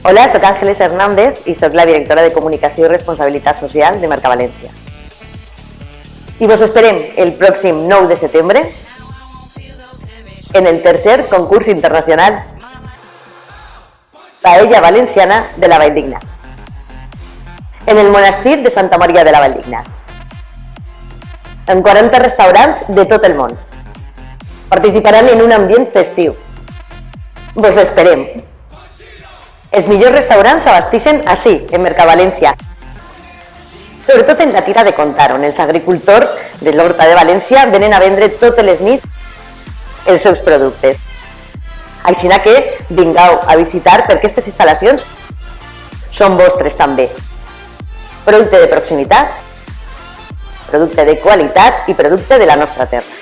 Hola, soc Ángeles Hernández i soc la directora de Comunicació i Responsabilitat Social de Mercavalència. I vos esperem el pròxim 9 de setembre en el tercer concurs internacional Paella Valenciana de la Valldigna, en el monestir de Santa Maria de la Valldigna, en 40 restaurants de tot el món. Participaran en un ambient festiu. Vos esperem. Els millors restaurants s'abastixen ací, en Mercavalència, sobretot en la Tira de Contar, on els agricultors de l'Horta de València venen a vendre totes les nits els seus productes. Així que vingueu a visitar perquè aquestes instal·lacions són vostres també. Producte de proximitat, producte de qualitat i producte de la nostra terra.